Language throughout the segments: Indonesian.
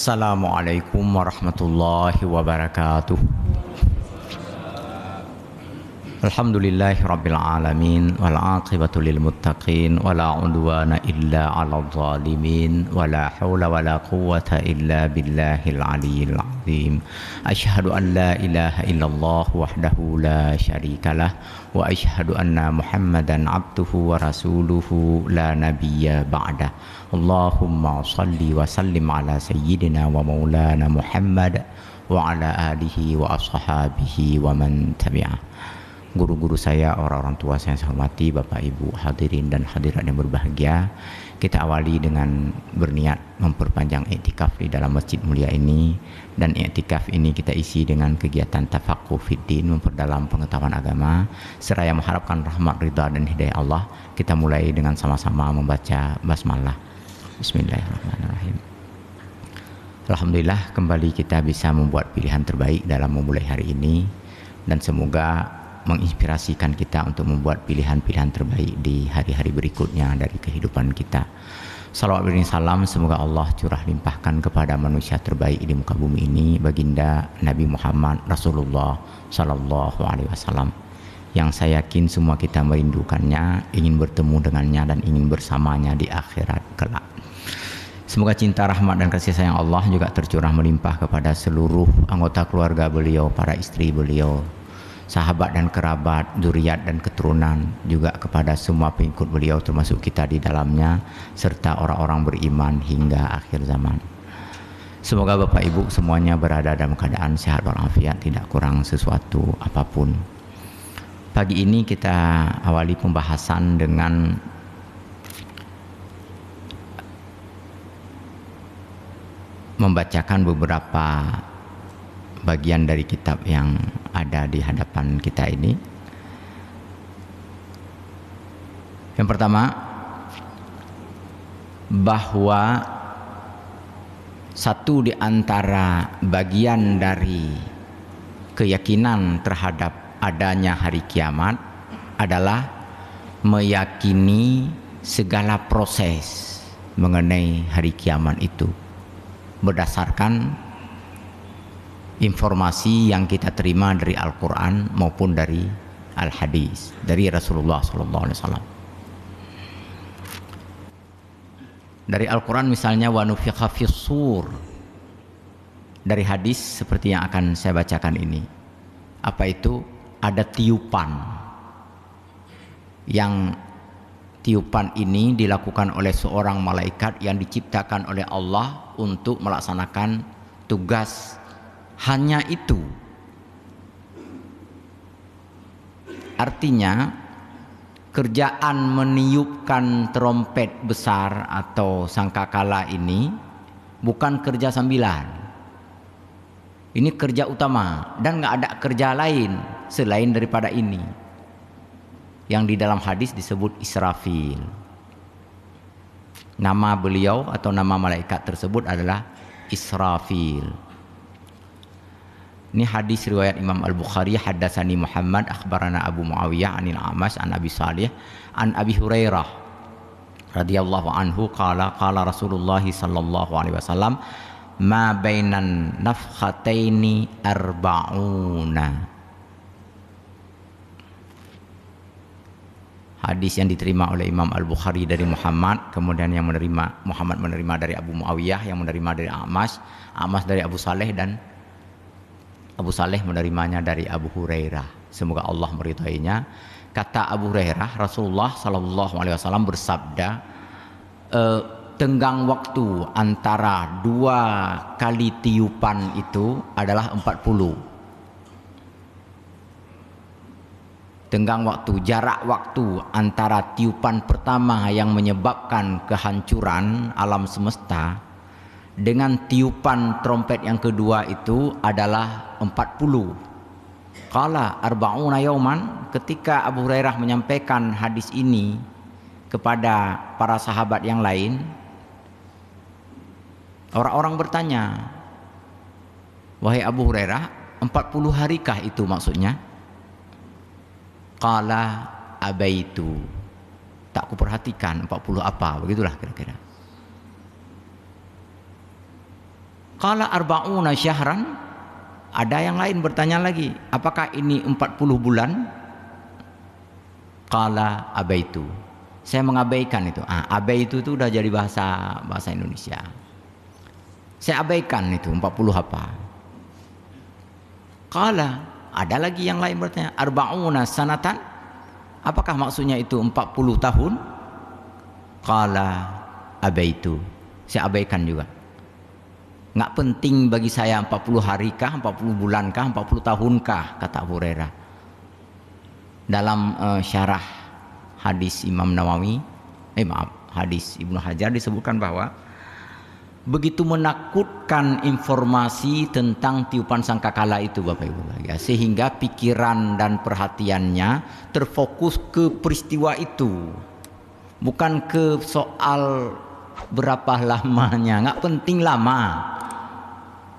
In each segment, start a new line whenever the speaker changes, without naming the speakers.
Assalamualaikum warahmatullahi wabarakatuh. Alhamdulillahi rabbil alamin wal aqibatu lil muttaqin wala udwana illa 'alal zalimin wala haula wala quwwata illa billahil aliyyil azim. Asyhadu an la ilaha illallah wahdahu la syarikalah wa asyhadu anna Muhammadan 'abduhu wa rasuluhu la nabiyya ba'da. Allahumma shalli wa sallim ala sayyidina wa maulana Muhammad wa ala alihi wa ashabihi wa man tabi'ah. Guru-guru saya, orang-orang tua saya hormati, Bapak Ibu hadirin dan hadirat yang berbahagia. Kita awali dengan berniat memperpanjang iktikaf di dalam masjid mulia ini, dan iktikaf ini kita isi dengan kegiatan tafaqquh fiddin, memperdalam pengetahuan agama seraya mengharapkan rahmat, ridha dan hidayah Allah. Kita mulai dengan sama-sama membaca basmalah. Bismillahirrahmanirrahim. Alhamdulillah kembali kita bisa membuat pilihan terbaik dalam memulai hari ini, dan semoga menginspirasikan kita untuk membuat pilihan-pilihan terbaik di hari-hari berikutnya dari kehidupan kita. Salawat dan salam semoga Allah curah limpahkan kepada manusia terbaik di muka bumi ini, baginda Nabi Muhammad Rasulullah Sallallahu Alaihi Wasallam, yang saya yakin semua kita merindukannya, ingin bertemu dengannya dan ingin bersamanya di akhirat kelak. Semoga cinta, rahmat dan kasih sayang Allah juga tercurah melimpah kepada seluruh anggota keluarga beliau, para istri beliau, sahabat dan kerabat, zuriat dan keturunan, juga kepada semua pengikut beliau termasuk kita di dalamnya, serta orang-orang beriman hingga akhir zaman. Semoga Bapak Ibu semuanya berada dalam keadaan sehat walafiat, tidak kurang sesuatu apapun. Pagi ini kita awali pembahasan dengan membacakan beberapa bagian dari kitab yang ada di hadapan kita ini. Yang pertama, bahwa satu di antara bagian dari keyakinan terhadap adanya hari kiamat adalah meyakini segala proses mengenai hari kiamat itu berdasarkan informasi yang kita terima dari Al-Quran maupun dari Al-Hadis dari Rasulullah SAW. Dari Al-Quran misalnya wa nufikha fis-sur, dari hadis seperti yang akan saya bacakan ini. Apa itu? Ada tiupan, yang tiupan ini dilakukan oleh seorang malaikat yang diciptakan oleh Allah untuk melaksanakan tugas. Hanya itu. Artinya kerjaan meniupkan trompet besar atau sangkakala ini bukan kerja sambilan. Ini kerja utama, dan nggak ada kerja lain selain daripada ini, yang di dalam hadis disebut Israfil. Nama beliau atau nama malaikat tersebut adalah Israfil. Ini hadis riwayat Imam Al-Bukhari, haddatsani Muhammad akhbarana Abu Muawiyah anil A'mash an Abi Salih an Abi Hurairah radhiyallahu anhu qala qala Rasulullah sallallahu alaihi wasallam ma bainan nafkhataini arba'una. Hadis yang diterima oleh Imam Al-Bukhari dari Muhammad, kemudian yang menerima Muhammad menerima dari Abu Muawiyah, yang menerima dari A'mash, A'mash dari Abu Saleh, dan Abu Saleh menerimanya dari Abu Hurairah. Semoga Allah meridainya. Kata Abu Hurairah, Rasulullah Sallallahu Alaihi Wasallam bersabda, tenggang waktu antara dua kali tiupan itu adalah 40. Tenggang waktu, jarak waktu antara tiupan pertama yang menyebabkan kehancuran alam semesta dengan tiupan trompet yang kedua itu adalah 40. Qala arba'una yauman. Ketika Abu Hurairah menyampaikan hadis ini kepada para sahabat yang lain, orang-orang bertanya, wahai Abu Hurairah, 40 harikah itu maksudnya? Qala abaitu, tak kuperhatikan 40 apa, begitulah kira-kira. Qala arba'una syahran. Ada yang lain bertanya lagi, apakah ini 40 bulan? Qala abaitu. Saya mengabaikan itu. Abai itu udah jadi bahasa Indonesia. Saya abaikan itu 40 apa? Qala, ada lagi yang lain bertanya, arba'una sanatan. Apakah maksudnya itu 40 tahun? Qala abaitu. Saya abaikan juga. Nggak penting bagi saya 40 hari kah, 40 bulan kah, 40 tahun kah, kata Abu Hurairah. Dalam syarah hadis Imam Nawawi, hadis Ibnu Hajar disebutkan bahwa begitu menakutkan informasi tentang tiupan sangkakala itu Bapak Ibu, ya, sehingga pikiran dan perhatiannya terfokus ke peristiwa itu, bukan ke soal berapa lamanya. Nggak penting lama.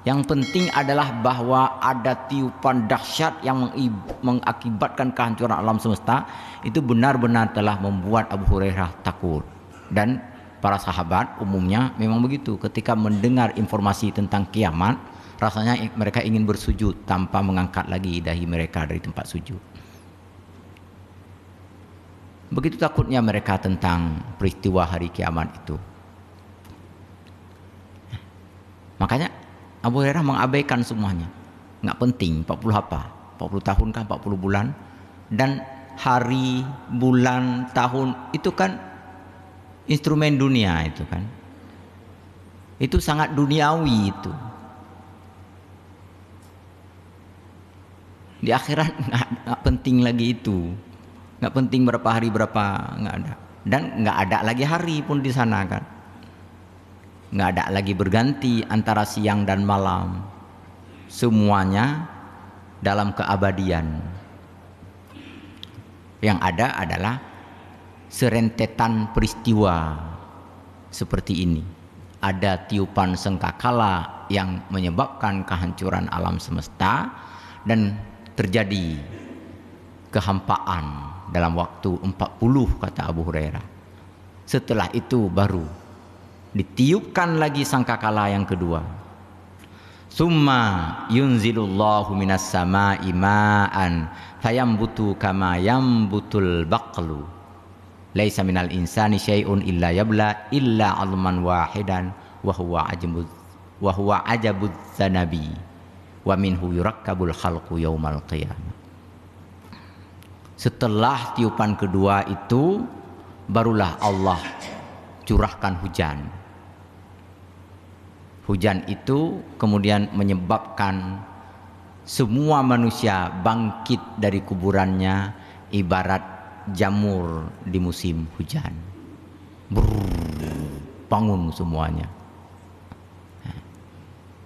Yang penting adalah bahwa ada tiupan dahsyat yang mengakibatkan kehancuran alam semesta. Itu benar-benar telah membuat Abu Hurairah takut. Dan para sahabat umumnya memang begitu. Ketika mendengar informasi tentang kiamat, rasanya mereka ingin bersujud tanpa mengangkat lagi dahi mereka dari tempat sujud. Begitu takutnya mereka tentang peristiwa hari kiamat itu. Makanya Abu Hurairah mengabaikan semuanya. Nggak penting 40 apa, 40 tahun kah, 40 bulan. Dan hari, bulan, tahun itu kan instrumen dunia itu kan. Itu sangat duniawi itu. Di akhirat nggak penting lagi itu. Nggak penting berapa hari, berapa, nggak ada. Dan nggak ada lagi hari pun di sana kan. Nggak ada lagi berganti antara siang dan malam. Semuanya dalam keabadian. Yang ada adalah serentetan peristiwa seperti ini. Ada tiupan sangkakala yang menyebabkan kehancuran alam semesta dan terjadi kehampaan dalam waktu 40 kata Abu Hurairah. Setelah itu baru ditiupkan lagi sangkakala yang kedua. Summa yunzilullahu minas sama'i ma'an fayambutu kama yambutul baqlu laisa minal insani syai'un illa yabla illa 'alman wahidan wa huwa ajabuz zanabi wa minhu yurakkabul khalqu yaumal qiyamah. Setelah tiupan kedua itu barulah Allah curahkan hujan. Hujan itu kemudian menyebabkan semua manusia bangkit dari kuburannya ibarat jamur di musim hujan. Bangun semuanya.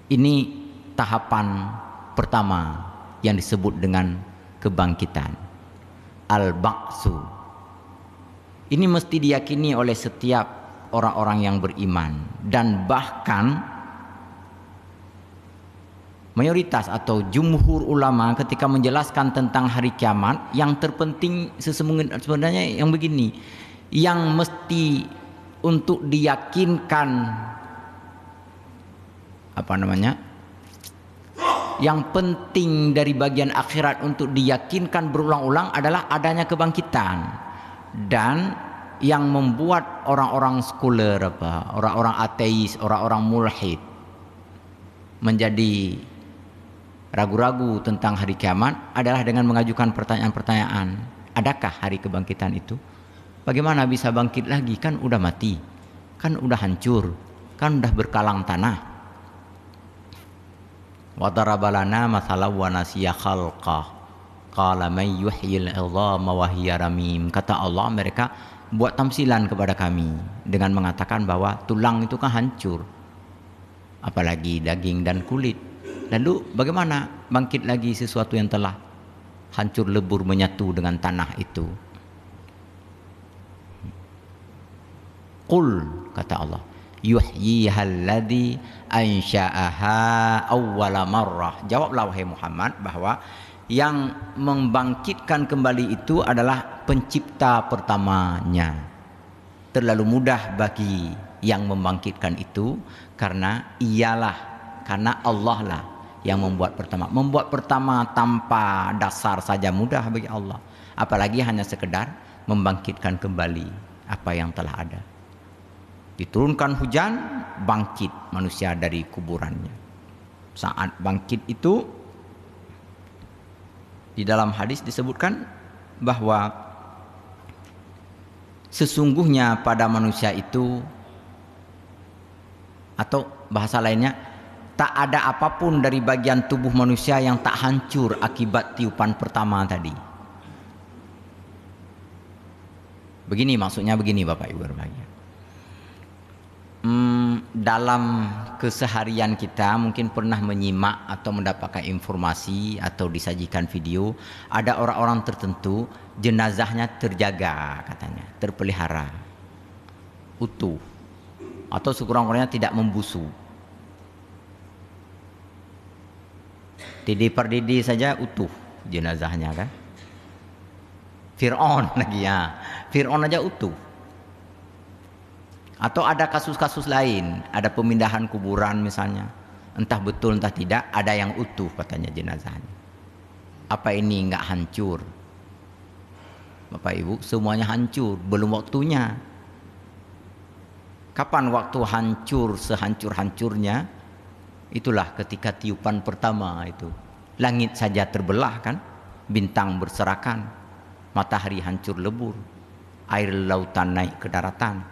Ini tahapan pertama yang disebut dengan kebangkitan. Al-Ba'su. Ini mesti diyakini oleh setiap orang-orang yang beriman. Dan bahkan mayoritas atau jumhur ulama ketika menjelaskan tentang hari kiamat, yang terpenting sebenarnya yang begini, yang mesti untuk diyakinkan yang penting dari bagian akhirat untuk diyakinkan berulang-ulang adalah adanya kebangkitan. Dan yang membuat orang-orang sekuler, orang-orang ateis, orang-orang mulhid menjadi ragu-ragu tentang hari kiamat adalah dengan mengajukan pertanyaan-pertanyaan. Adakah hari kebangkitan itu? Bagaimana bisa bangkit lagi? Kan udah mati, kan udah hancur, kan udah berkalang tanah. Wa darabalana mathalan wa nasiya khalqah qala may yuhyil 'idhama wa hiya ramim. Kata Allah, mereka buat tamsilan kepada kami dengan mengatakan bahwa tulang itu kan hancur, apalagi daging dan kulit. Lalu bagaimana bangkit lagi sesuatu yang telah hancur lebur menyatu dengan tanah itu? Qul, kata Allah, yuhyihalladzi ansha'aha awwala marrah. Jawablah wahai Muhammad bahwa yang membangkitkan kembali itu adalah pencipta pertamanya. Terlalu mudah bagi yang membangkitkan itu karena ialah karena Allah lah yang membuat pertama. Membuat pertama tanpa dasar saja mudah bagi Allah, apalagi hanya sekedar membangkitkan kembali apa yang telah ada. Diturunkan hujan, bangkit manusia dari kuburannya. Saat bangkit itu, di dalam hadis disebutkan bahwa sesungguhnya pada manusia itu, atau bahasa lainnya, tak ada apapun dari bagian tubuh manusia yang tak hancur akibat tiupan pertama tadi. Begini maksudnya, begini Bapak Ibu berbahagia. Dalam keseharian kita mungkin pernah menyimak atau mendapatkan informasi atau disajikan video, ada orang-orang tertentu jenazahnya terjaga, katanya terpelihara utuh atau sekurang-kurangnya tidak membusuk. Didi per didi saja utuh jenazahnya kan. Fir'aun lagi ya, Fir'aun aja utuh. Atau ada kasus-kasus lain, ada pemindahan kuburan misalnya, entah betul entah tidak, ada yang utuh katanya jenazahnya. Apa ini enggak hancur? Bapak Ibu, semuanya hancur, belum waktunya. Kapan waktu hancur sehancur-hancurnya? Itulah ketika tiupan pertama itu. Langit saja terbelah kan, bintang berserakan, matahari hancur lebur, air lautan naik ke daratan,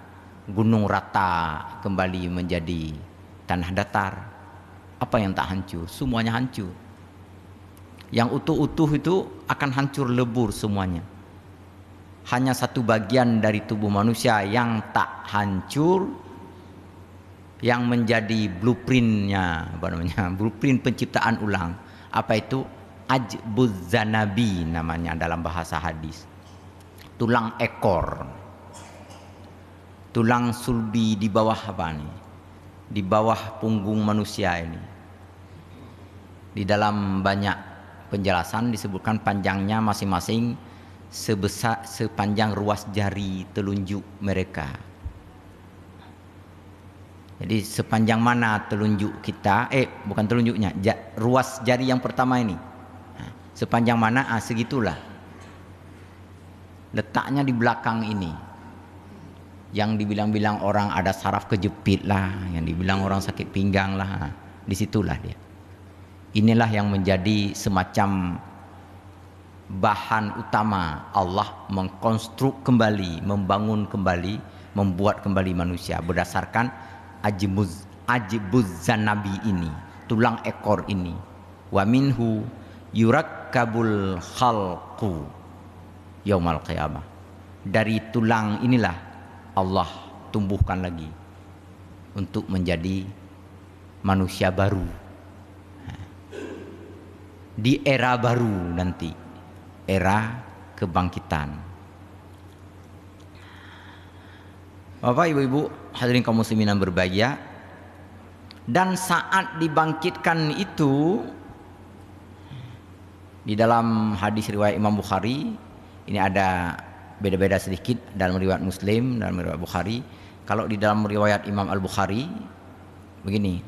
gunung rata kembali menjadi tanah datar. Apa yang tak hancur? Semuanya hancur. Yang utuh-utuh itu akan hancur lebur semuanya. Hanya satu bagian dari tubuh manusia yang tak hancur, yang menjadi blueprintnya, apa namanya, blueprint penciptaan ulang. Apa itu? Ajbuz zanabi namanya dalam bahasa hadis. Tulang ekor. Tulang sulbi di bawah apa nih? Di bawah punggung manusia ini. Di dalam banyak penjelasan disebutkan panjangnya masing-masing sepanjang ruas jari telunjuk mereka. Jadi sepanjang mana telunjuk kita, bukan telunjuknya, ruas jari yang pertama ini. Sepanjang mana? Segitulah. Letaknya di belakang ini. Yang dibilang-bilang orang ada saraf kejepit lah, yang dibilang orang sakit pinggang lah, disitulah dia. Inilah yang menjadi semacam bahan utama Allah mengkonstruk kembali, membangun kembali, membuat kembali manusia berdasarkan ajbuz zanabi ini, tulang ekor ini. Wa minhu yurakkabul khalqu yaumal qiyamah. Dari tulang inilah Allah tumbuhkan lagi untuk menjadi manusia baru di era baru nanti, era kebangkitan. Bapak Ibu hadirin kaum muslimin yang berbahagia, dan saat dibangkitkan itu, di dalam hadis riwayat Imam Bukhari, ini ada beda-beda sedikit dalam riwayat Muslim, dalam riwayat Bukhari. Kalau di dalam riwayat Imam Al-Bukhari begini,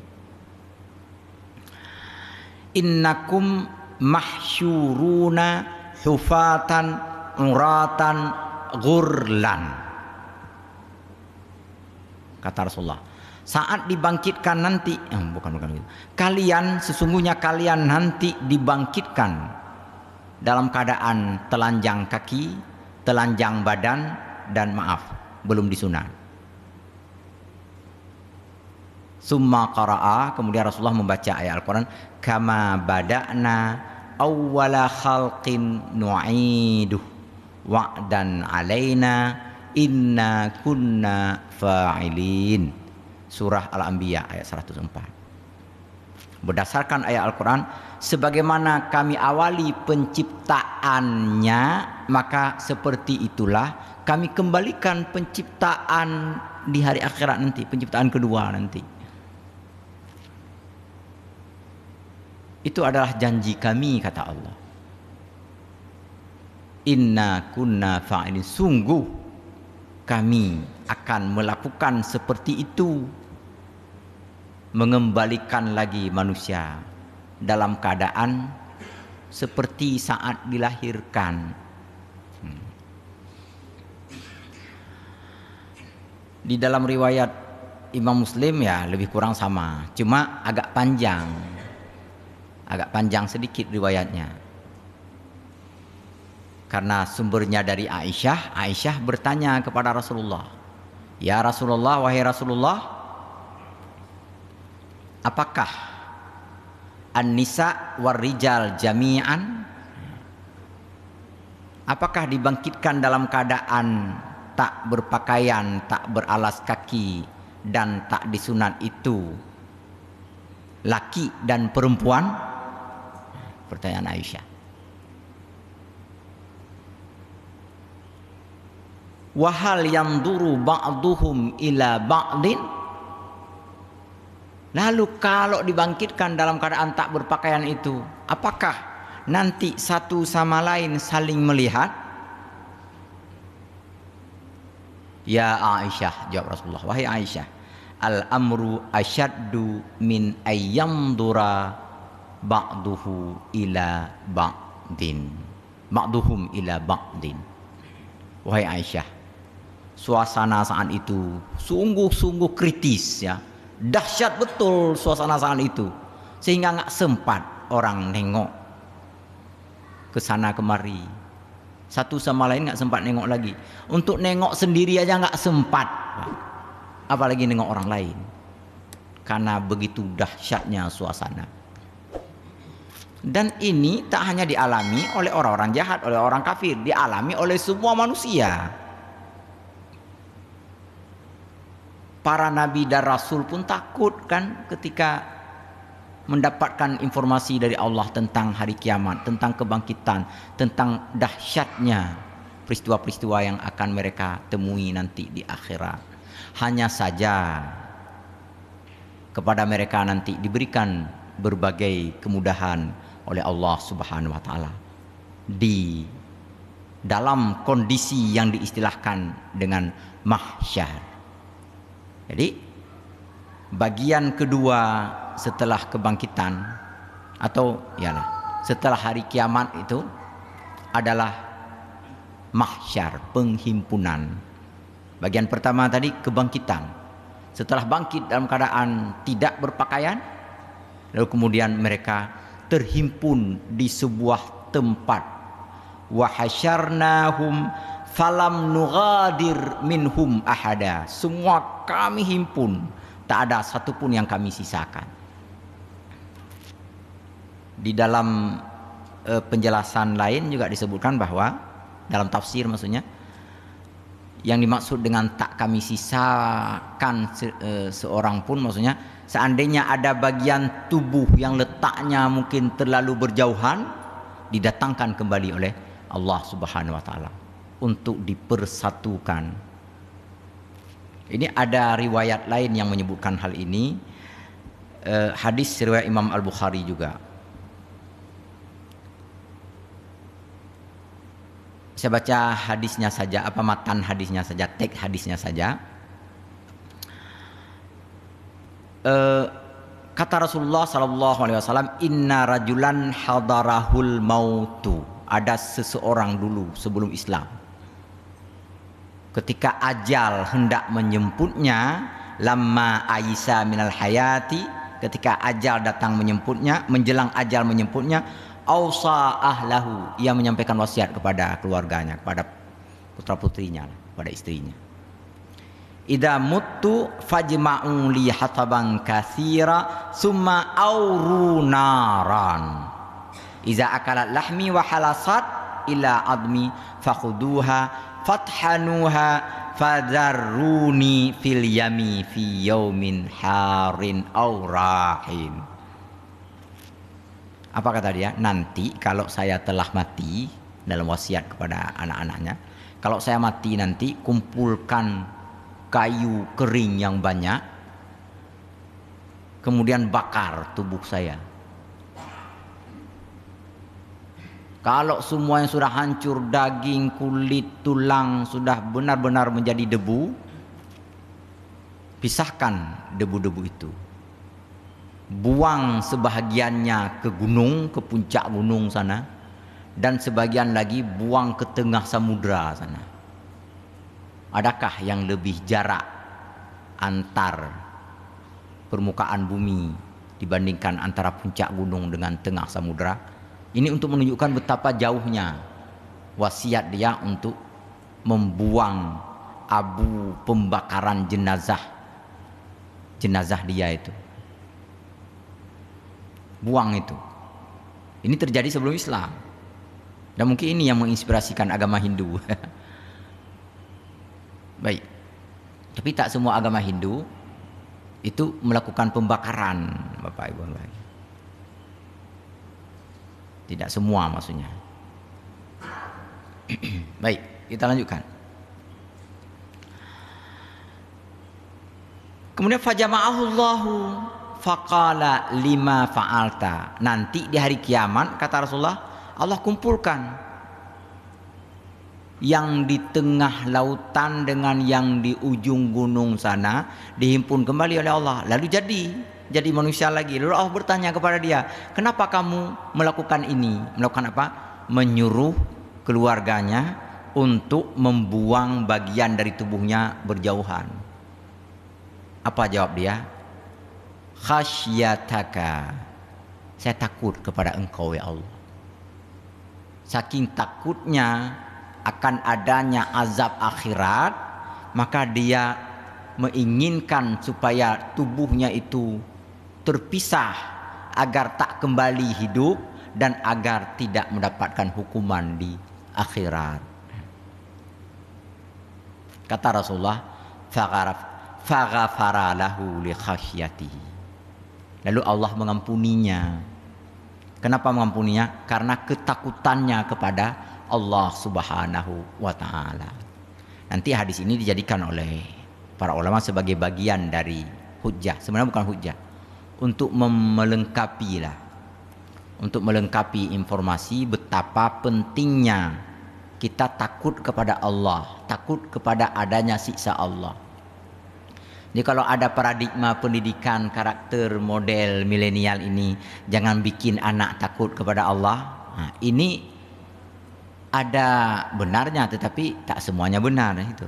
innakum mahsyuruna hufatan uratan ghurlan, kata Rasulullah. Saat dibangkitkan nanti, bukan kalian, sesungguhnya kalian nanti dibangkitkan dalam keadaan telanjang kaki, telanjang badan, dan maaf, belum disunat. Summa qara'a, kemudian Rasulullah membaca ayat Al-Quran, kama bada'na awwala khalqin nu'iduh wa'dan alaina inna kunna fa'ilin. Surah Al-Anbiya ayat 104. Berdasarkan ayat Al-Quran, sebagaimana kami awali penciptaannya, maka seperti itulah kami kembalikan penciptaan di hari akhirat nanti, penciptaan kedua nanti. Itu adalah janji kami, kata Allah. Inna kunna fa'ilin, sungguh kami akan melakukan seperti itu. mengembalikan lagi manusia dalam keadaan seperti saat dilahirkan. Di dalam riwayat Imam Muslim ya lebih kurang sama, cuma agak panjang sedikit riwayatnya. Karena sumbernya dari Aisyah, Aisyah bertanya kepada Rasulullah, "Ya Rasulullah, wahai Rasulullah, apakah an-nisa war rijal jami'an? Apakah dibangkitkan dalam keadaan tak berpakaian, tak beralas kaki dan tak disunat itu laki dan perempuan?" Pertanyaan Aisyah. "Wahal yanzuru ba'duhum ila ba'din?" Lalu kalau dibangkitkan dalam keadaan tak berpakaian itu, apakah nanti satu sama lain saling melihat? "Ya Aisyah," jawab Rasulullah, "wahai Aisyah, al-amru asyaddu min ayyamdura ba'duhu ila ba'din. Ba'duhum ila ba'din." Wahai Aisyah, suasana saat itu sungguh-sungguh kritis ya. Dahsyat betul suasana saat itu. Sehingga nggak sempat orang nengok ke sana kemari. Satu sama lain nggak sempat nengok lagi. Untuk nengok sendiri aja nggak sempat. Apalagi nengok orang lain. Karena begitu dahsyatnya suasana. Dan ini tak hanya dialami oleh orang-orang jahat, oleh orang kafir, dialami oleh semua manusia. Para nabi dan rasul pun takut kan ketika mendapatkan informasi dari Allah tentang hari kiamat, tentang kebangkitan, tentang dahsyatnya peristiwa-peristiwa yang akan mereka temui nanti di akhirat. Hanya saja kepada mereka nanti diberikan berbagai kemudahan oleh Allah Subhanahu wa taala di dalam kondisi yang diistilahkan dengan mahsyar. Jadi bagian kedua setelah kebangkitan atau yalah setelah hari kiamat itu adalah mahsyar, penghimpunan. Bagian pertama tadi kebangkitan. Setelah bangkit dalam keadaan tidak berpakaian, lalu kemudian mereka terhimpun di sebuah tempat. Wa hasyarnahum falam nughadir minhum ahada. Semua kami himpun, tak ada satupun yang kami sisakan. Di dalam penjelasan lain juga disebutkan bahwa dalam tafsir maksudnya yang dimaksud dengan tak kami sisakan seorang pun maksudnya seandainya ada bagian tubuh yang letaknya mungkin terlalu berjauhan, didatangkan kembali oleh Allah Subhanahu wa taala untuk dipersatukan. Ini ada riwayat lain yang menyebutkan hal ini. Hadis riwayat Imam Al-Bukhari juga. Saya baca hadisnya saja, matan hadisnya saja, teks hadisnya saja. Kata Rasulullah sallallahu alaihi wasallam, "Inna rajulan hadarahul mautu." Ada seseorang dulu sebelum Islam, ketika ajal hendak menjemputnya, lamma aisa minal hayati, ketika ajal datang menjemputnya, menjelang ajal menjemputnya, ausa ahlahu, ia menyampaikan wasiat kepada keluarganya, kepada putra-putrinya, kepada istrinya. Idza muttu fajma'u li hataban katsira summa auru naran. Iza akalat lahmi wa halasat ila admi fakhuduha fathanuha fadarruni fil yami fi yaumin harin aw rahin. Apa kata dia? Nanti kalau saya telah mati, dalam wasiat kepada anak-anaknya, kalau saya mati nanti kumpulkan kayu kering yang banyak, kemudian bakar tubuh saya. Kalau semua yang sudah hancur, daging, kulit, tulang sudah benar-benar menjadi debu, pisahkan debu-debu itu. buang sebahagiannya ke gunung, ke puncak gunung sana, dan sebagian lagi buang ke tengah samudra sana. Adakah yang lebih jarak antar permukaan bumi dibandingkan antara puncak gunung dengan tengah samudra? Ini untuk menunjukkan betapa jauhnya wasiat dia untuk membuang abu pembakaran jenazah dia itu. Buang itu. Ini terjadi sebelum Islam. Dan mungkin ini yang menginspirasikan agama Hindu. Baik. Tapi tak semua agama Hindu itu melakukan pembakaran, Bapak Ibu. Tidak semua maksudnya. Baik, kita lanjutkan. Kemudian fajama'ahullahu faqala lima fa'alta. Nanti di hari kiamat kata Rasulullah, Allah kumpulkan yang di tengah lautan dengan yang di ujung gunung sana, dihimpun kembali oleh Allah. Lalu jadi manusia lagi. Lalu Allah bertanya kepada dia, kenapa kamu melakukan ini? Melakukan apa? Menyuruh keluarganya untuk membuang bagian dari tubuhnya berjauhan. Apa jawab dia? Khasyataka, saya takut kepada engkau ya Allah. Saking takutnya akan adanya azab akhirat, maka dia menginginkan supaya tubuhnya itu terpisah agar tak kembali hidup dan agar tidak mendapatkan hukuman di akhirat. Kata Rasulullah, faghafara lahu li khasyatihi. Lalu Allah mengampuninya. Kenapa mengampuninya? Karena ketakutannya kepada Allah Subhanahu wa ta'ala. Nanti hadis ini dijadikan oleh para ulama sebagai bagian dari hujjah. Sebenarnya bukan hujjah. Untuk melengkapi informasi betapa pentingnya kita takut kepada Allah, takut kepada adanya siksa Allah. Jadi kalau ada paradigma pendidikan karakter model milenial ini, jangan bikin anak takut kepada Allah. Nah, ini ada benarnya, tetapi tak semuanya benar itu.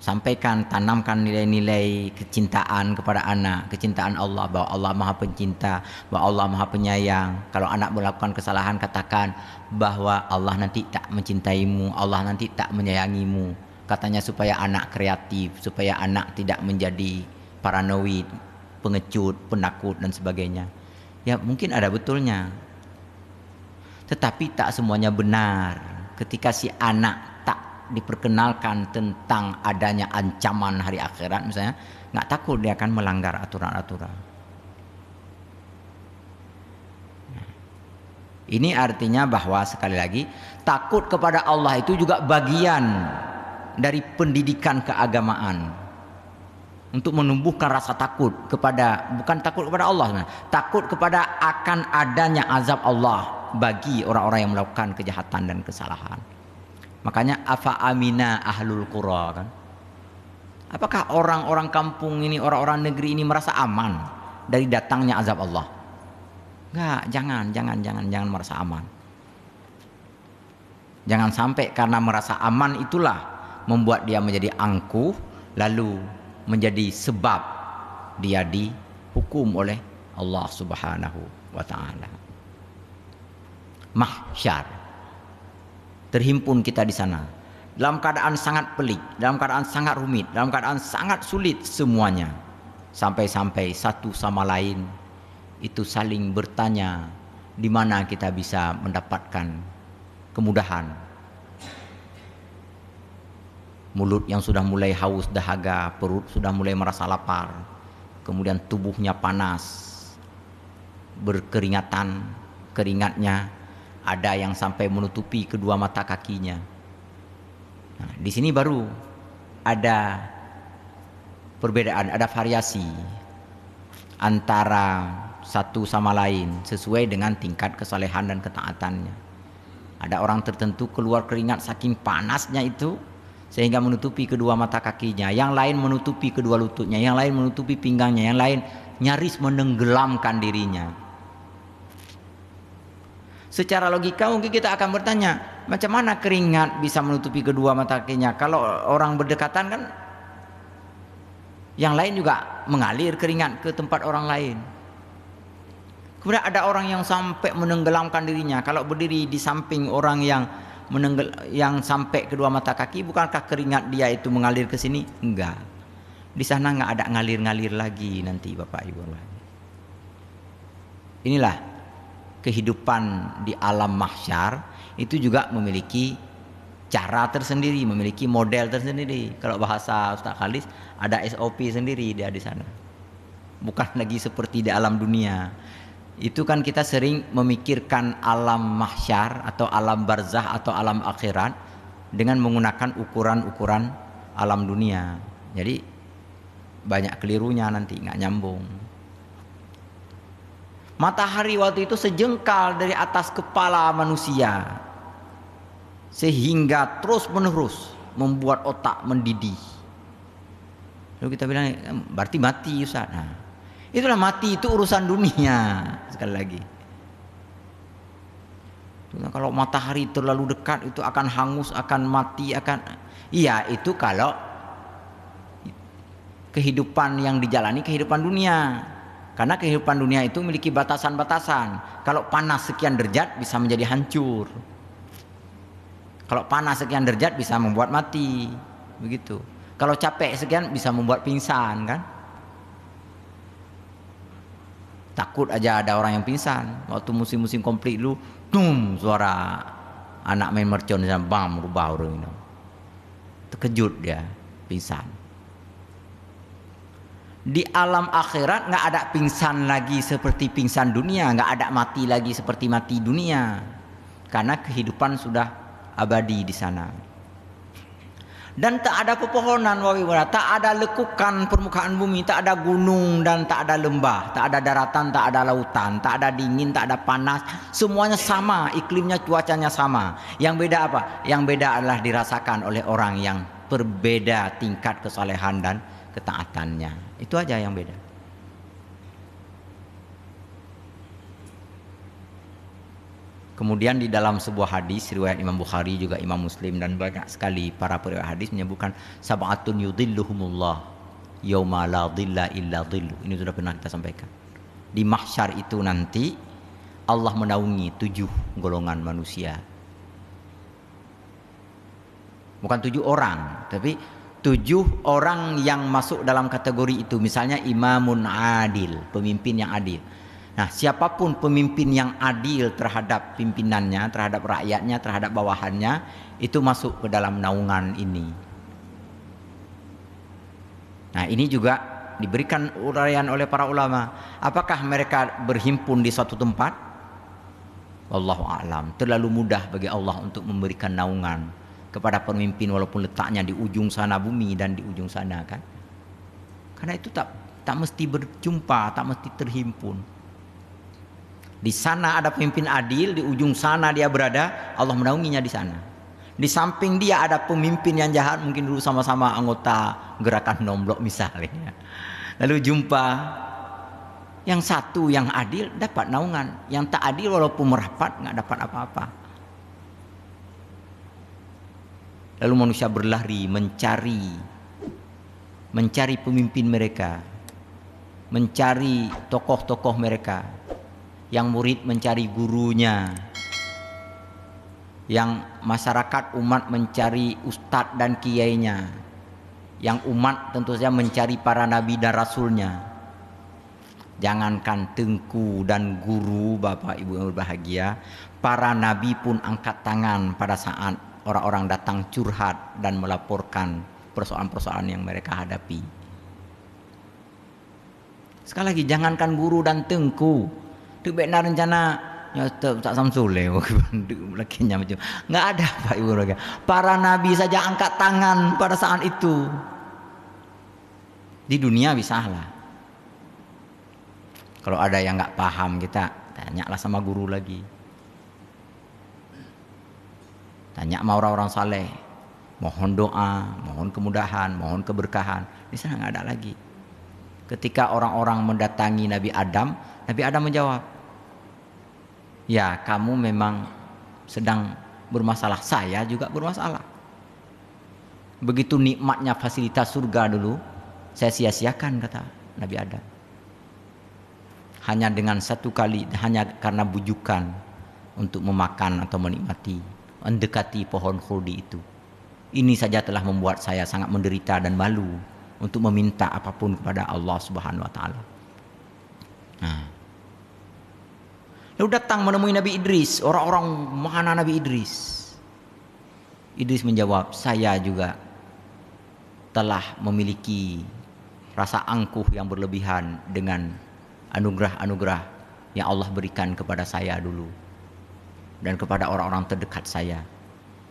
Sampaikan, tanamkan nilai-nilai kecintaan kepada anak, kecintaan Allah, bahwa Allah Maha Pencinta, bahwa Allah Maha Penyayang. Kalau anak melakukan kesalahan, katakan bahwa Allah nanti tak mencintaimu, Allah nanti tak menyayangimu. Katanya supaya anak kreatif, supaya anak tidak menjadi paranoid, pengecut, penakut dan sebagainya. Ya mungkin ada betulnya. Tetapi tak semuanya benar. Ketika si anak tak diperkenalkan tentang adanya ancaman hari akhirat misalnya, nggak takut dia akan melanggar aturan-aturan. Ini artinya bahwa sekali lagi takut kepada Allah itu juga bagian dari pendidikan keagamaan untuk menumbuhkan rasa takut kepada, bukan takut kepada Allah, takut kepada akan adanya azab Allah bagi orang-orang yang melakukan kejahatan dan kesalahan. Makanya afa amina ahlul qura kan. Apakah orang-orang kampung ini, orang-orang negeri ini merasa aman dari datangnya azab Allah? Enggak, jangan merasa aman. Jangan sampai karena merasa aman itulah membuat dia menjadi angkuh, lalu menjadi sebab dia dihukum oleh Allah Subhanahu wa ta'ala. Mahsyar, terhimpun kita di sana dalam keadaan sangat pelik, dalam keadaan sangat rumit, dalam keadaan sangat sulit semuanya, sampai-sampai satu sama lain itu saling bertanya di mana kita bisa mendapatkan kemudahan. Mulut yang sudah mulai haus dahaga, perut sudah mulai merasa lapar, kemudian tubuhnya panas, berkeringatan, keringatnya ada yang sampai menutupi kedua mata kakinya. Nah, di sini baru ada perbedaan, ada variasi antara satu sama lain sesuai dengan tingkat kesalehan dan ketaatannya. Ada orang tertentu keluar keringat saking panasnya itu sehingga menutupi kedua mata kakinya, yang lain menutupi kedua lututnya, yang lain menutupi pinggangnya, yang lain nyaris menenggelamkan dirinya. Secara logika mungkin kita akan bertanya, macam mana keringat bisa menutupi kedua mata kakinya? Kalau orang berdekatan kan yang lain juga mengalir keringat ke tempat orang lain. Kemudian ada orang yang sampai menenggelamkan dirinya. Kalau berdiri di samping orang yang sampai kedua mata kaki, bukankah keringat dia itu mengalir ke sini? Enggak. Di sana enggak ada ngalir-ngalir lagi nanti Bapak Ibu. Inilah kehidupan di alam mahsyar, itu juga memiliki cara tersendiri, memiliki model tersendiri. Kalau bahasa Ustaz Khalis, ada SOP sendiri dia di sana. Bukan lagi seperti di alam dunia. Itu kan kita sering memikirkan alam mahsyar atau alam barzah atau alam akhirat dengan menggunakan ukuran-ukuran alam dunia. Jadi banyak kelirunya nanti, nggak nyambung. Matahari waktu itu sejengkal dari atas kepala manusia, sehingga terus menerus membuat otak mendidih. Lalu kita bilang, berarti mati Ustaz. Nah, itulah mati, itu urusan dunia. Sekali lagi, kalau matahari terlalu dekat itu akan hangus, akan mati, iya, itu kalau kehidupan yang dijalani kehidupan dunia. Karena kehidupan dunia itu memiliki batasan-batasan. Kalau panas sekian derajat bisa menjadi hancur. Kalau panas sekian derajat bisa membuat mati. Begitu. Kalau capek sekian bisa membuat pingsan, kan? Takut aja ada orang yang pingsan. Waktu musim-musim konflik lu, suara anak main mercon, bam, rubah orang itu. Terkejut dia, pingsan. Di alam akhirat nggak ada pingsan lagi seperti pingsan dunia, nggak ada mati lagi seperti mati dunia, karena kehidupan sudah abadi di sana. Dan tak ada pepohonan, tak ada lekukan permukaan bumi, tak ada gunung dan tak ada lembah, tak ada daratan, tak ada lautan, tak ada dingin, tak ada panas, semuanya sama, iklimnya, cuacanya sama. Yang beda apa? Yang beda adalah dirasakan oleh orang yang berbeda tingkat kesalehan dan ketaatannya. Itu aja yang beda. Kemudian di dalam sebuah hadis riwayat Imam Bukhari juga Imam Muslim dan banyak sekali para periwayat hadis menyebutkan sab'atun yudhilluhumullah yauma la dhilla illa dhillu. Ini sudah pernah kita sampaikan. Di mahsyar itu nanti Allah menaungi 7 golongan manusia. Bukan 7 orang, tapi 7 orang yang masuk dalam kategori itu. Misalnya imamun adil, pemimpin yang adil. Nah, siapapun pemimpin yang adil terhadap pimpinannya, terhadap rakyatnya, terhadap bawahannya, itu masuk ke dalam naungan ini. Nah, ini juga diberikan uraian oleh para ulama. Apakah mereka berhimpun di suatu tempat? Wallahu a'lam. Terlalu mudah bagi Allah untuk memberikan naungan kepada pemimpin walaupun letaknya di ujung sana bumi dan di ujung sana, kan? Karena itu tak mesti berjumpa, tak mesti terhimpun. Di sana ada pemimpin adil, di ujung sana dia berada, Allah menaunginya di sana. Di samping dia ada pemimpin yang jahat, mungkin dulu sama-sama anggota gerakan nomblok misalnya. Lalu jumpa yang satu yang adil dapat naungan, yang tak adil walaupun merapat nggak dapat apa-apa. Lalu manusia berlari mencari pemimpin mereka, mencari tokoh-tokoh mereka. Yang murid mencari gurunya, yang masyarakat umat mencari ustadz dan kiainya, yang umat tentu saja mencari para nabi dan rasulnya. Jangankan tengku dan guru, Bapak Ibu yang berbahagia, para nabi pun angkat tangan pada saat orang-orang datang curhat dan melaporkan persoalan-persoalan yang mereka hadapi. Sekali lagi, jangankan guru dan tengku, tu benar rencana ya tak Samsul lakinya macam nggak ada, Pak Ibu. Para nabi saja angkat tangan pada saat itu. Di dunia bisa lah. Kalau ada yang nggak paham, kita tanyalah sama guru lagi. Tanya sama orang-orang saleh. mohon doa, mohon kemudahan, mohon keberkahan. Di sana nggak ada lagi. Ketika orang-orang mendatangi Nabi Adam menjawab, ya kamu memang sedang bermasalah, saya juga bermasalah. Begitu nikmatnya fasilitas surga dulu, saya sia-siakan, kata Nabi Adam. Hanya dengan satu kali, hanya karena bujukan untuk memakan atau menikmati, mendekati pohon khuldi itu. Ini saja telah membuat saya sangat menderita dan malu untuk meminta apapun kepada Allah Subhanahu wa taala. Nah. Lalu datang menemui Nabi Idris, orang-orang mana Nabi Idris? Idris menjawab, saya juga telah memiliki rasa angkuh yang berlebihan dengan anugerah-anugerah yang Allah berikan kepada saya dulu dan kepada orang-orang terdekat saya,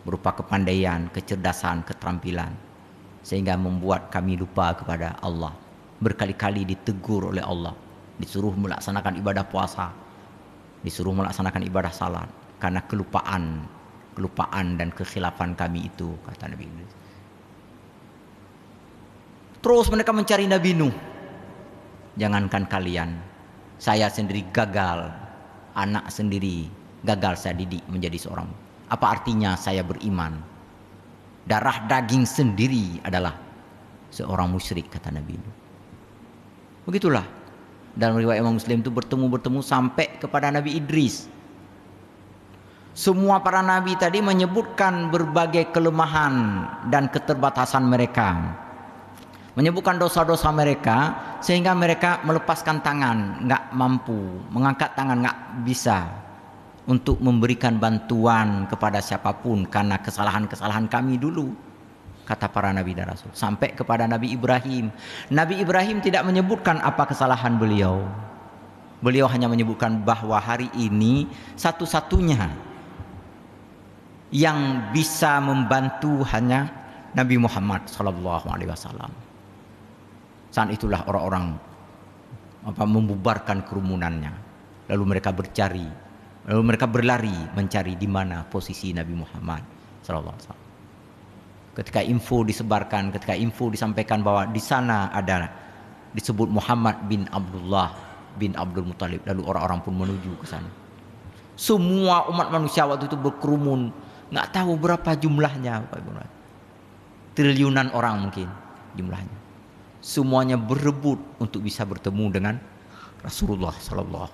berupa kepandaian, kecerdasan, keterampilan, sehingga membuat kami lupa kepada Allah. Berkali-kali ditegur oleh Allah, disuruh melaksanakan ibadah puasa, disuruh melaksanakan ibadah salat karena kelupaan dan kekhilafan kami itu, kata Nabi Idris. Terus mereka mencari Nabi Nuh. Jangankan kalian, saya sendiri gagal, anak sendiri gagal saya didik menjadi seorang. Apa artinya saya beriman? Darah daging sendiri adalah seorang musyrik, kata Nabi Nuh. Begitulah dalam riwayat Imam Muslim itu bertemu sampai kepada Nabi Idris. Semua para nabi tadi menyebutkan berbagai kelemahan dan keterbatasan mereka, menyebutkan dosa-dosa mereka, sehingga mereka melepaskan tangan, nggak mampu mengangkat tangan, nggak bisa untuk memberikan bantuan kepada siapapun karena kesalahan-kesalahan kami dulu, kata para nabi dan rasul. Sampai kepada Nabi Ibrahim. Nabi Ibrahim tidak menyebutkan apa kesalahan beliau. Beliau hanya menyebutkan bahwa hari ini satu-satunya yang bisa membantu hanya Nabi Muhammad SAW. Saat itulah orang-orang membubarkan kerumunannya. Lalu mereka berlari mencari di mana posisi Nabi Muhammad SAW. Ketika info disebarkan, ketika info disampaikan bahwa di sana ada disebut Muhammad bin Abdullah bin Abdul Muthalib, lalu orang-orang pun menuju ke sana. Semua umat manusia waktu itu berkerumun, nggak tahu berapa jumlahnya, triliunan orang mungkin jumlahnya. Semuanya berebut untuk bisa bertemu dengan Rasulullah SAW.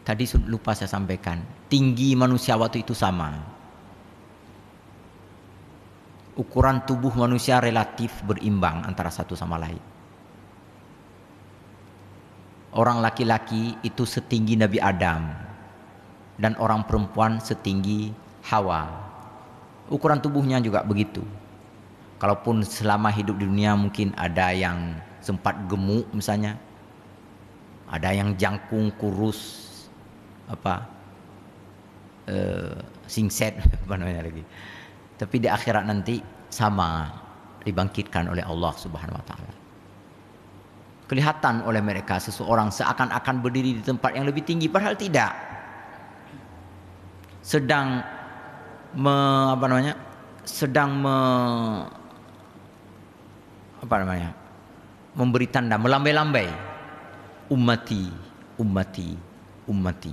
Tadi lupa saya sampaikan, tinggi manusia waktu itu sama. Ukuran tubuh manusia relatif berimbang antara satu sama lain. Orang laki-laki itu setinggi Nabi Adam dan orang perempuan setinggi Hawa. Ukuran tubuhnya juga begitu. Kalaupun selama hidup di dunia mungkin ada yang sempat gemuk misalnya, ada yang jangkung kurus, singset apa namanya lagi. Tapi di akhirat nanti sama, dibangkitkan oleh Allah Subhanahu wa taala. Kelihatan oleh mereka seseorang seakan-akan berdiri di tempat yang lebih tinggi, padahal tidak. Sedang memberi tanda, melambai-lambai, ummati, ummati, ummati,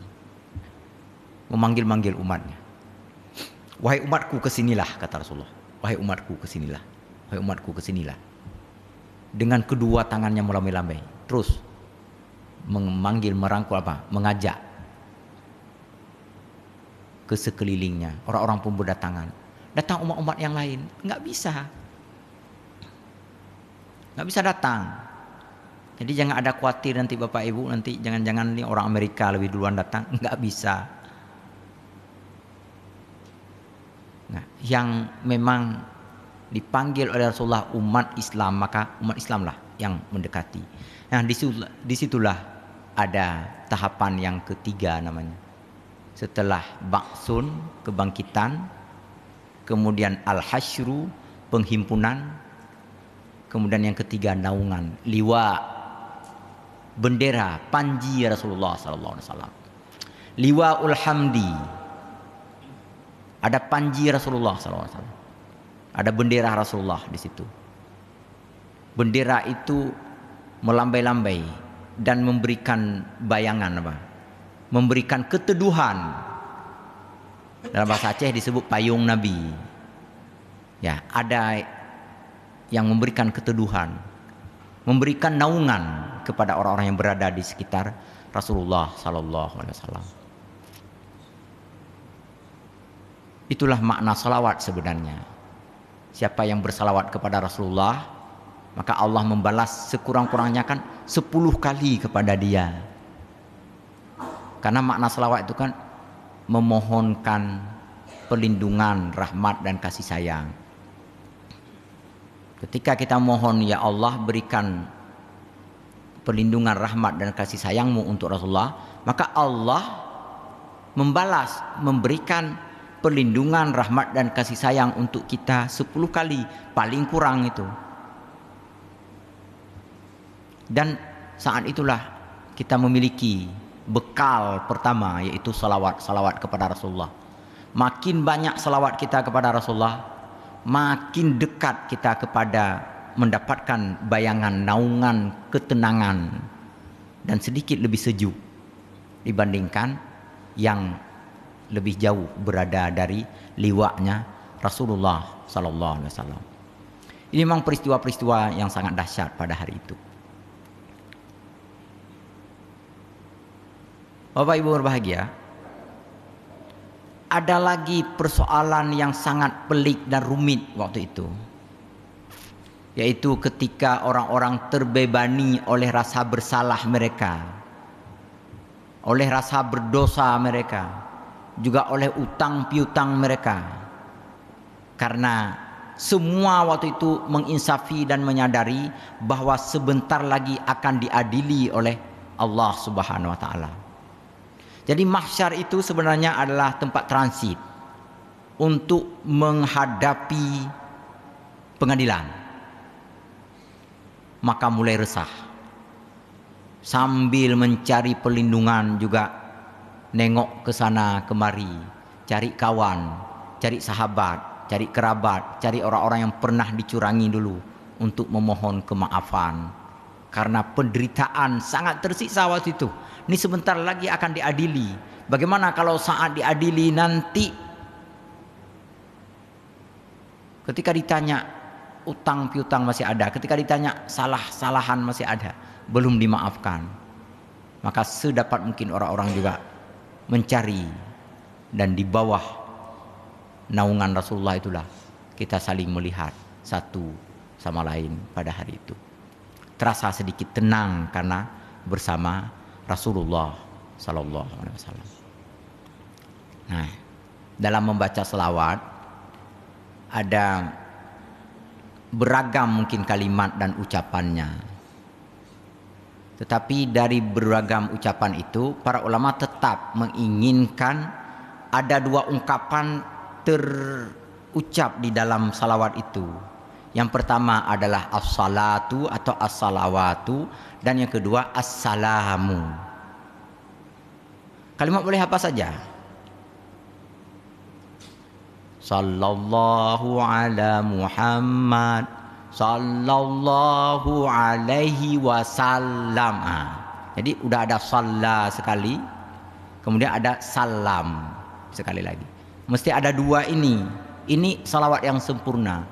memanggil-manggil umatnya. Wahai umatku, kesinilah, kata Rasulullah. Wahai umatku, kesinilah. Wahai umatku, kesinilah. Dengan kedua tangannya melambai-lambai, terus memanggil, merangkul mengajak ke sekelilingnya. Orang-orang pun berdatangan. Datang umat-umat yang lain, nggak bisa datang. Jadi jangan ada khawatir nanti Bapak Ibu, nanti jangan-jangan nih orang Amerika lebih duluan datang, nggak bisa. Nah, yang memang dipanggil oleh Rasulullah umat Islam, maka umat Islamlah yang mendekati. Nah, disitulah ada tahapan yang ketiga namanya. Setelah ba'sun, kebangkitan, kemudian al-hasyru, penghimpunan, kemudian yang ketiga naungan, liwa, bendera, panji Rasulullah SAW. Liwaul Hamdi. Ada panji Rasulullah SAW. Ada bendera Rasulullah di situ. Bendera itu melambai-lambai dan memberikan bayangan apa? Memberikan keteduhan. Dalam bahasa Aceh disebut payung Nabi. Ya, ada yang memberikan keteduhan, memberikan naungan kepada orang-orang yang berada di sekitar Rasulullah sallallahu alaihi wasallam. Itulah makna salawat sebenarnya. Siapa yang bersalawat kepada Rasulullah, maka Allah membalas sekurang-kurangnya kan 10 kali kepada dia. Karena makna salawat itu kan memohonkan perlindungan, rahmat dan kasih sayang. Ketika kita mohon, ya Allah berikan perlindungan, rahmat dan kasih sayangmu untuk Rasulullah, maka Allah membalas, memberikan perlindungan, rahmat dan kasih sayang untuk kita 10 kali, paling kurang itu. Dan saat itulah kita memiliki bekal pertama, yaitu salawat kepada Rasulullah. Makin banyak salawat kita kepada Rasulullah, makin dekat kita kepada mendapatkan bayangan, naungan, ketenangan dan sedikit lebih sejuk dibandingkan yang lebih jauh berada dari liwaknya Rasulullah sallallahu alaihi wasallam. Ini memang peristiwa-peristiwa yang sangat dahsyat pada hari itu. Bapak Ibu berbahagia, ada lagi persoalan yang sangat pelik dan rumit waktu itu, yaitu ketika orang-orang terbebani oleh rasa bersalah mereka, oleh rasa berdosa mereka, juga oleh utang piutang mereka. Karena semua waktu itu menginsafi dan menyadari bahwa sebentar lagi akan diadili oleh Allah Subhanahu wa taala. Jadi mahsyar itu sebenarnya adalah tempat transit untuk menghadapi pengadilan. Maka mulai resah. Sambil mencari perlindungan juga nengok ke sana kemari, cari kawan, cari sahabat, cari kerabat, cari orang-orang yang pernah dicurangi dulu untuk memohon kemaafan. Karena penderitaan sangat tersiksa waktu itu. Ini sebentar lagi akan diadili. Bagaimana kalau saat diadili nanti ketika ditanya utang piutang masih ada, ketika ditanya salah-salahan masih ada, belum dimaafkan. Maka sedapat mungkin orang-orang juga mencari, dan di bawah naungan Rasulullah itulah kita saling melihat satu sama lain pada hari itu. Terasa sedikit tenang karena bersama Rasulullah sallallahu alaihi wasallam. Nah, dalam membaca selawat ada beragam mungkin kalimat dan ucapannya. Tetapi dari beragam ucapan itu, para ulama tetap menginginkan ada 2 ungkapan terucap di dalam salawat itu. Yang pertama adalah as-salatu atau as-salawatu, dan yang kedua as-salamu. Kalimat boleh apa saja. Sallallahu ala Muhammad, sallallahu alaihi wasallam. Jadi udah ada salla sekali, kemudian ada salam sekali lagi. Mesti ada 2 ini. Ini salawat yang sempurna.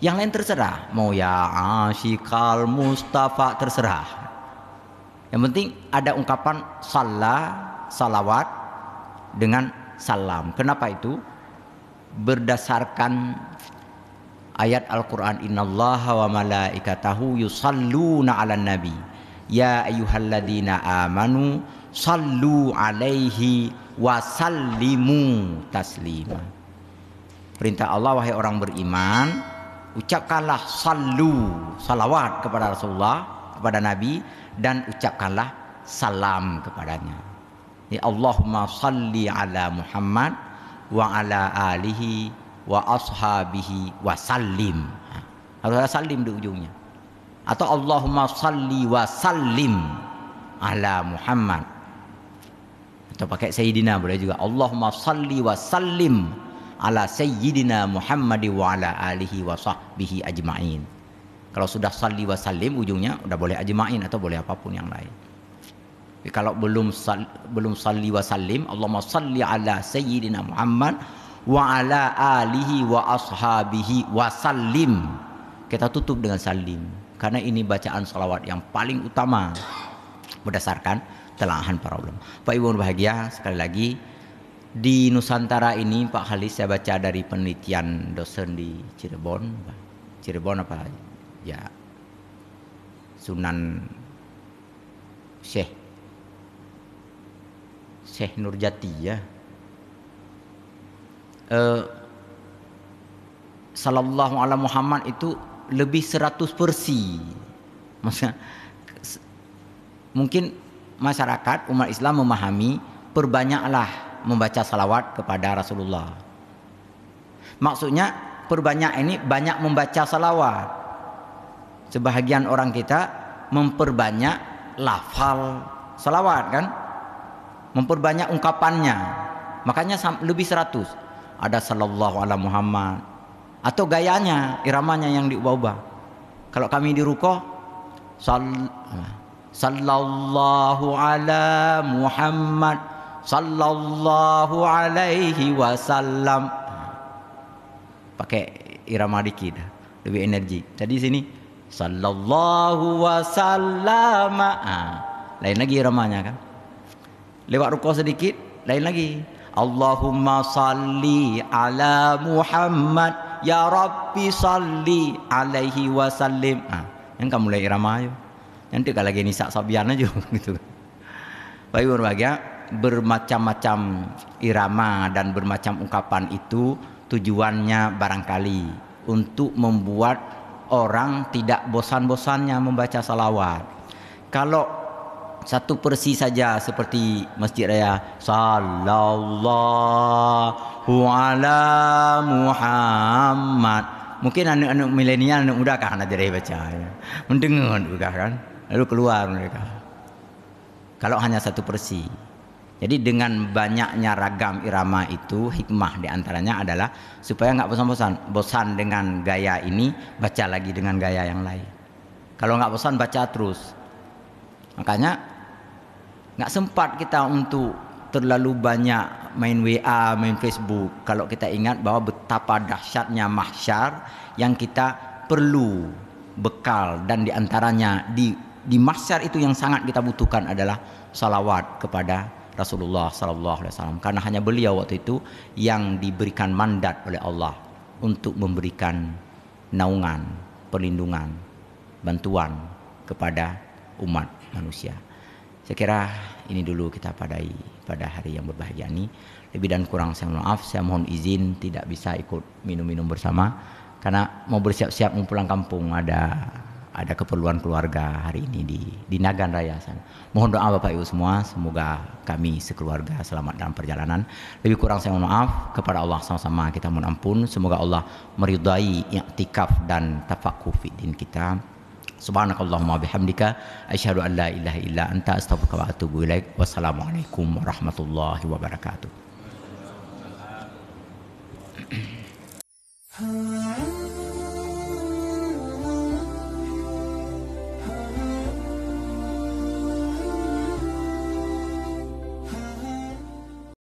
Yang lain terserah, mau ya asyikal Mustafa terserah. Yang penting ada ungkapan salawat dengan salam. Kenapa itu? Berdasarkan ayat Al-Quran, innallaha wa malaikatahu yusalluna ala nabi ya ayyuhalladzina amanu sallu alaihi wa sallimu taslima. Perintah Allah, wahai orang beriman, ucapkanlah salawat kepada Rasulullah, kepada Nabi, dan ucapkanlah salam kepadanya. Ya Allahumma salli ala Muhammad wa ala alihi wa ashabihi wa sallim. Harus ada salim di ujungnya. Atau Allahumma salli wa sallim ala Muhammad. Atau Atau pakai Sayyidina boleh juga. Allahumma salli wa sallim ala Sayyidina Muhammad wa ala alihi wa sahbihi ajma'in. Kalau sudah salli wa sallim ujungnya udah boleh ajma'in atau boleh apapun yang lain. Tapi kalau belum salli wa sallim, Allahumma salli ala Sayyidina Muhammad wa ala alihi wa ashabihi wa sallim. Kita tutup dengan salim. Karena ini bacaan salawat yang paling utama berdasarkan telahan para ulama. Pak Ibu berbahagia, sekali lagi di Nusantara ini Pak Halis saya baca dari penelitian dosen di Cirebon apa ya, Sunan Syekh Nurjati ya, sallallahu ala Muhammad itu lebih 100 versi. Maksudnya mungkin masyarakat umat Islam memahami perbanyaklah membaca salawat kepada Rasulullah. Maksudnya perbanyak ini banyak membaca salawat. Sebahagian orang kita memperbanyak lafal salawat kan, memperbanyak ungkapannya, makanya lebih 100. Ada sallallahu ala Muhammad, atau gayanya, iramanya yang diubah-ubah. Kalau kami di rukuh sallallahu ala Muhammad sallallahu alaihi wasallam, pakai irama dikit lebih energi. Tadi sini sallallahu wasallam, lain lagi iramanya kan. Lewat rukuh sedikit lain lagi, Allahumma salli ala Muhammad ya Rabbi salli alaihi wasallim. Yang kamu mulai irama aja. Nanti kalau lagi nisak sabian aja gitu. Baik berbahagia, bermacam-macam irama dan bermacam ungkapan itu tujuannya barangkali untuk membuat orang tidak bosan-bosannya membaca salawat. Kalau satu persi saja seperti Masjid Raya sallallahu ala Muhammad, mungkin anak-anak milenial, anak muda kan ada baca ya. Mendengar juga kan, lalu keluar mereka. Kalau hanya satu persi. Jadi dengan banyaknya ragam irama itu, hikmah diantaranya adalah supaya nggak bosan dengan gaya ini, baca lagi dengan gaya yang lain. Kalau nggak bosan baca terus. Makanya nggak sempat kita untuk terlalu banyak main WA, main Facebook. Kalau kita ingat bahwa betapa dahsyatnya mahsyar yang kita perlu bekal, dan diantaranya di mahsyar itu yang sangat kita butuhkan adalah salawat kepada Rasulullah sallallahu alaihi wasallam, karena hanya beliau waktu itu yang diberikan mandat oleh Allah untuk memberikan naungan, perlindungan, bantuan kepada umat manusia. Saya kira ini dulu kita padai pada hari yang berbahagia ini. Lebih dan kurang saya mohon maaf, saya mohon izin tidak bisa ikut minum-minum bersama karena mau bersiap-siap mau pulang kampung, ada keperluan keluarga hari ini di Nagan Raya sana. Mohon doa Bapak Ibu semua, semoga kami sekeluarga selamat dalam perjalanan. Lebih kurang saya mohon maaf, kepada Allah sama-sama kita mohon ampun. Semoga Allah meridai i'tikaf dan tafaqquh fi din kita. Subhanakallahumma bihamdika asyhadu an la ilaha illa anta astaghfiruka wa atubu ilaik. Wassalamualaikum warahmatullahi wabarakatuh.